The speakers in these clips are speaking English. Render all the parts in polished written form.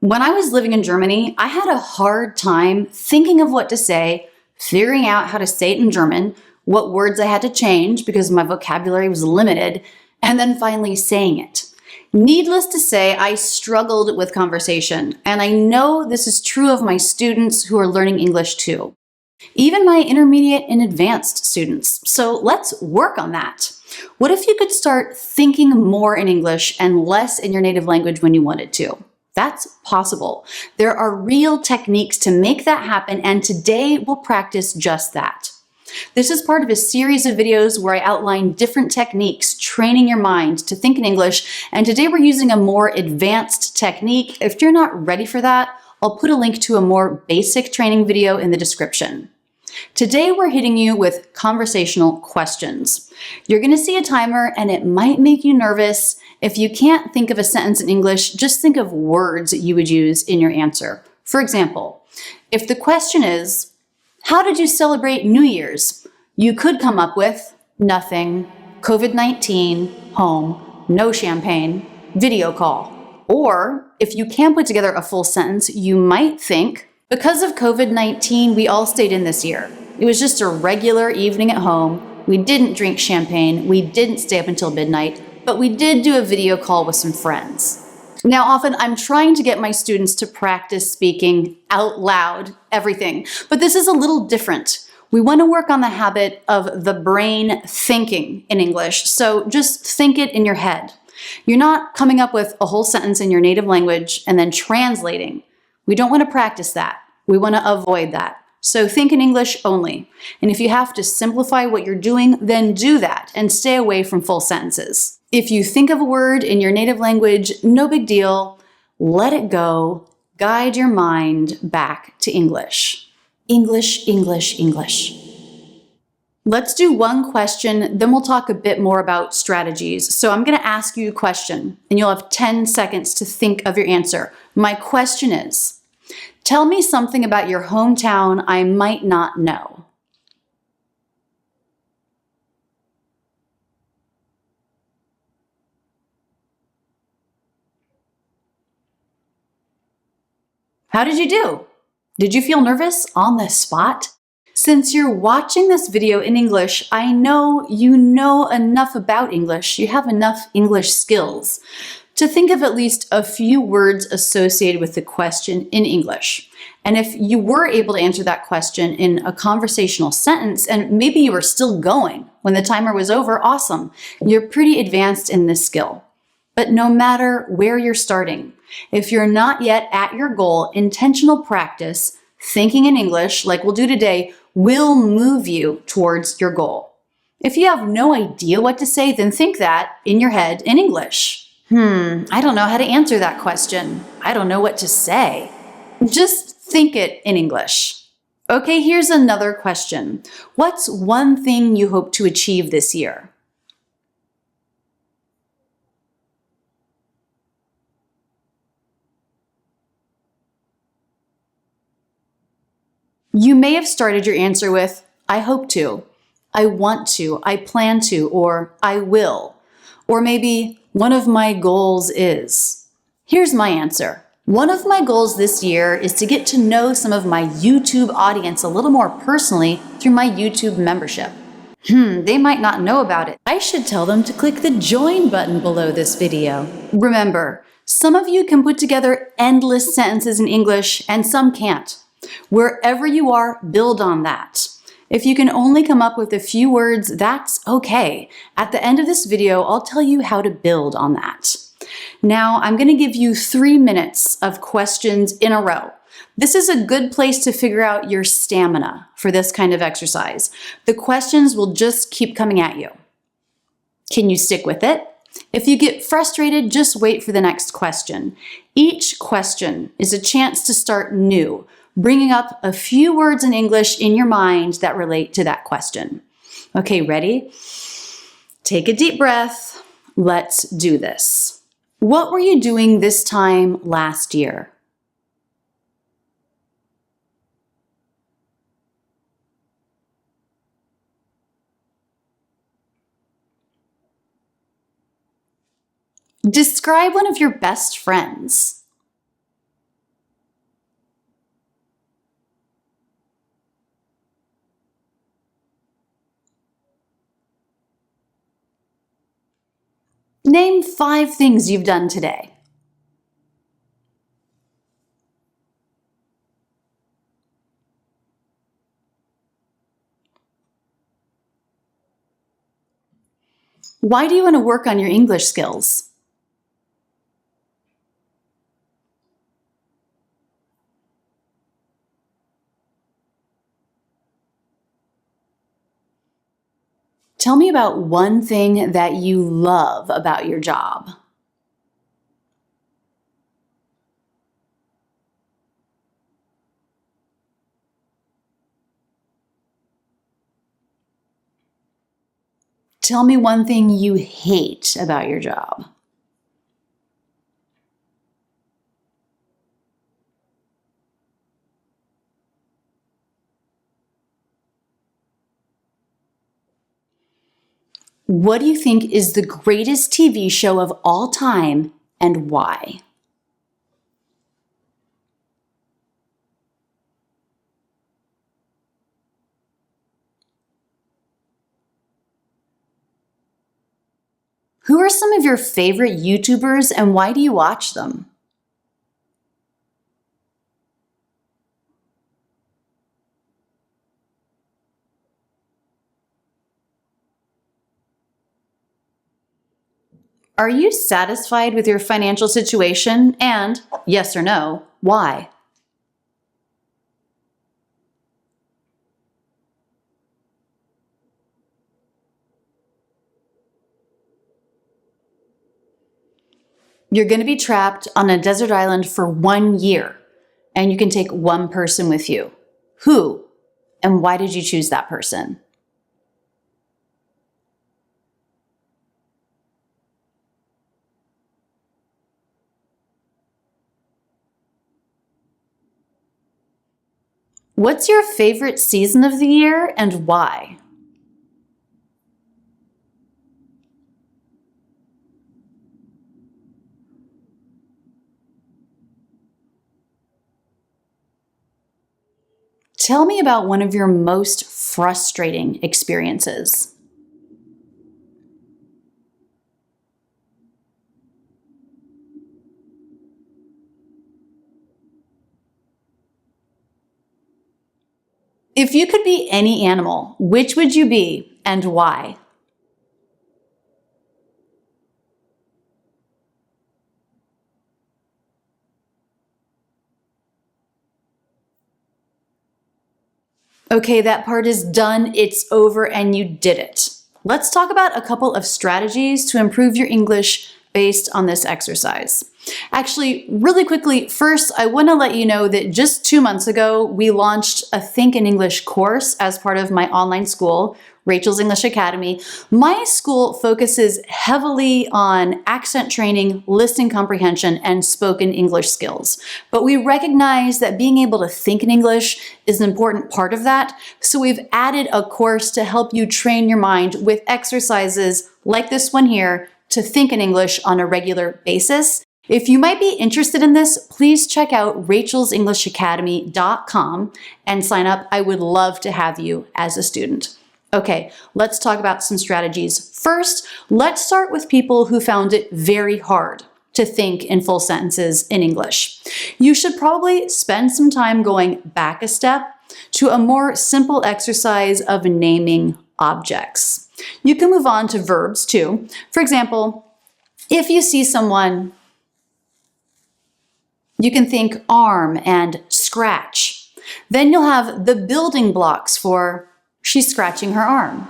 When I was living in Germany, I had a hard time thinking of what to say, figuring out how to say it in German, what words I had to change because my vocabulary was limited, and then finally saying it. Needless to say, I struggled with conversation, and I know this is true of my students who are learning English too. Even my intermediate and advanced students. So let's work on that. What if you could start thinking more in English and less in your native language when you wanted to? That's possible. There are real techniques to make that happen, and today we'll practice just that. This is part of a series of videos where I outline different techniques, training your mind to think in English, and today we're using a more advanced technique. If you're not ready for that, I'll put a link to a more basic training video in the description. Today we're hitting you with conversational questions. You're going to see a timer and it might make you nervous. If you can't think of a sentence in English, just think of words that you would use in your answer. For example, if the question is, how did you celebrate New Year's? You could come up with nothing, COVID-19, home, no champagne, video call. Or if you can put together a full sentence, you might think, because of COVID-19, we all stayed in this year. It was just a regular evening at home. We didn't drink champagne. We didn't stay up until midnight, but we did do a video call with some friends. Now, often I'm trying to get my students to practice speaking out loud, everything, but this is a little different. We want to work on the habit of the brain thinking in English, so just think it in your head. You're not coming up with a whole sentence in your native language and then translating. We don't want to practice that. We want to avoid that. So think in English only. And if you have to simplify what you're doing, then do that and stay away from full sentences. If you think of a word in your native language, no big deal. Let it go. Guide your mind back to English. English, English, English. Let's do one question, then we'll talk a bit more about strategies. So I'm going to ask you a question, and you'll have 10 seconds to think of your answer. My question is, tell me something about your hometown I might not know. How did you do? Did you feel nervous on the spot? Since you're watching this video in English, I know you know enough about English, you have enough English skills to think of at least a few words associated with the question in English. And if you were able to answer that question in a conversational sentence, and maybe you were still going when the timer was over, awesome. You're pretty advanced in this skill. But no matter where you're starting, if you're not yet at your goal, intentional practice, thinking in English, like we'll do today, will move you towards your goal. If you have no idea what to say, then think that in your head in English. I don't know how to answer that question. I don't know what to say. Just think it in English. Okay, here's another question. What's one thing you hope to achieve this year? You may have started your answer with, I hope to, I want to, I plan to, or I will. Or maybe, one of my goals is. Here's my answer. One of my goals this year is to get to know some of my YouTube audience a little more personally through my YouTube membership. They might not know about it. I should tell them to click the join button below this video. Remember, some of you can put together endless sentences in English and some can't. Wherever you are, build on that. If you can only come up with a few words, that's okay. At the end of this video, I'll tell you how to build on that. Now, I'm going to give you 3 minutes of questions in a row. This is a good place to figure out your stamina for this kind of exercise. The questions will just keep coming at you. Can you stick with it? If you get frustrated, just wait for the next question. Each question is a chance to start new, bringing up a few words in English in your mind that relate to that question. Okay, ready? Take a deep breath. Let's do this. What were you doing this time last year? Describe one of your best friends. Name 5 things you've done today. Why do you want to work on your English skills? Tell me about one thing that you love about your job. Tell me one thing you hate about your job. What do you think is the greatest TV show of all time and why? Who are some of your favorite YouTubers and why do you watch them? Are you satisfied with your financial situation? And, yes or no, why? You're going to be trapped on a desert island for 1 year, and you can take one person with you. Who? And why did you choose that person? What's your favorite season of the year and why? Tell me about one of your most frustrating experiences. If you could be any animal, which would you be and why? Okay, that part is done, it's over, and you did it. Let's talk about a couple of strategies to improve your English based on this exercise. Actually, really quickly, first, I want to let you know that just 2 months ago, we launched a Think in English course as part of my online school, Rachel's English Academy. My school focuses heavily on accent training, listening comprehension, and spoken English skills. But we recognize that being able to think in English is an important part of that. So we've added a course to help you train your mind with exercises like this one here to think in English on a regular basis. If you might be interested in this, please check out rachelsenglishacademy.com and sign up. I would love to have you as a student. Okay, let's talk about some strategies. First, let's start with people who found it very hard to think in full sentences in English. You should probably spend some time going back a step to a more simple exercise of naming objects. You can move on to verbs too. For example, if you see someone, you can think arm and scratch. Then you'll have the building blocks for she's scratching her arm.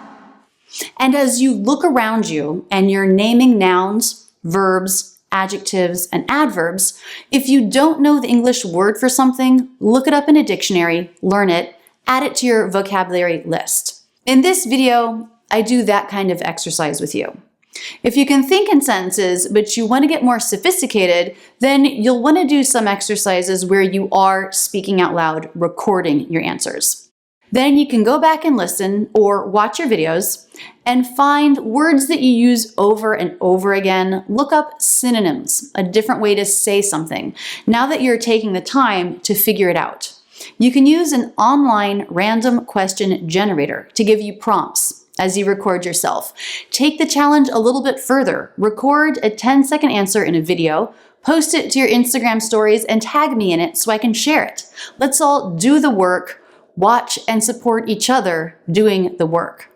And as you look around you and you're naming nouns, verbs, adjectives, and adverbs, if you don't know the English word for something, look it up in a dictionary, learn it, add it to your vocabulary list. In this video, I do that kind of exercise with you. If you can think in sentences, but you want to get more sophisticated, then you'll want to do some exercises where you are speaking out loud, recording your answers. Then you can go back and listen or watch your videos and find words that you use over and over again. Look up synonyms, a different way to say something, now that you're taking the time to figure it out. You can use an online random question generator to give you prompts as you record yourself. Take the challenge a little bit further. Record a 10-second answer in a video, post it to your Instagram stories, and tag me in it so I can share it. Let's all do the work, watch and support each other doing the work.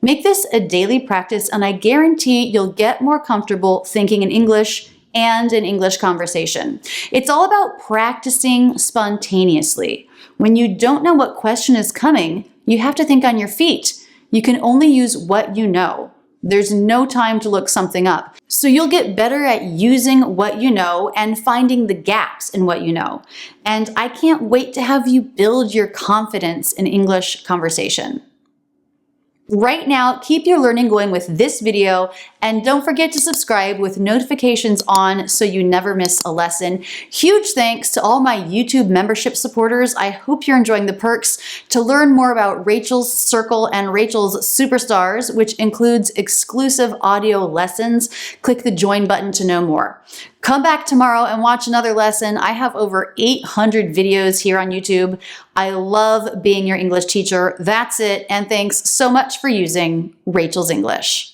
Make this a daily practice, and I guarantee you'll get more comfortable thinking in English and in English conversation. It's all about practicing spontaneously. When you don't know what question is coming, you have to think on your feet. You can only use what you know. There's no time to look something up. So you'll get better at using what you know and finding the gaps in what you know. And I can't wait to have you build your confidence in English conversation. Right now, keep your learning going with this video, and don't forget to subscribe with notifications on so you never miss a lesson. Huge thanks to all my YouTube membership supporters. I hope you're enjoying the perks. To learn more about Rachel's Circle and Rachel's Superstars, which includes exclusive audio lessons, click the join button to know more. Come back tomorrow and watch another lesson. I have over 800 videos here on YouTube. I love being your English teacher. That's it, and thanks so much for using Rachel's English.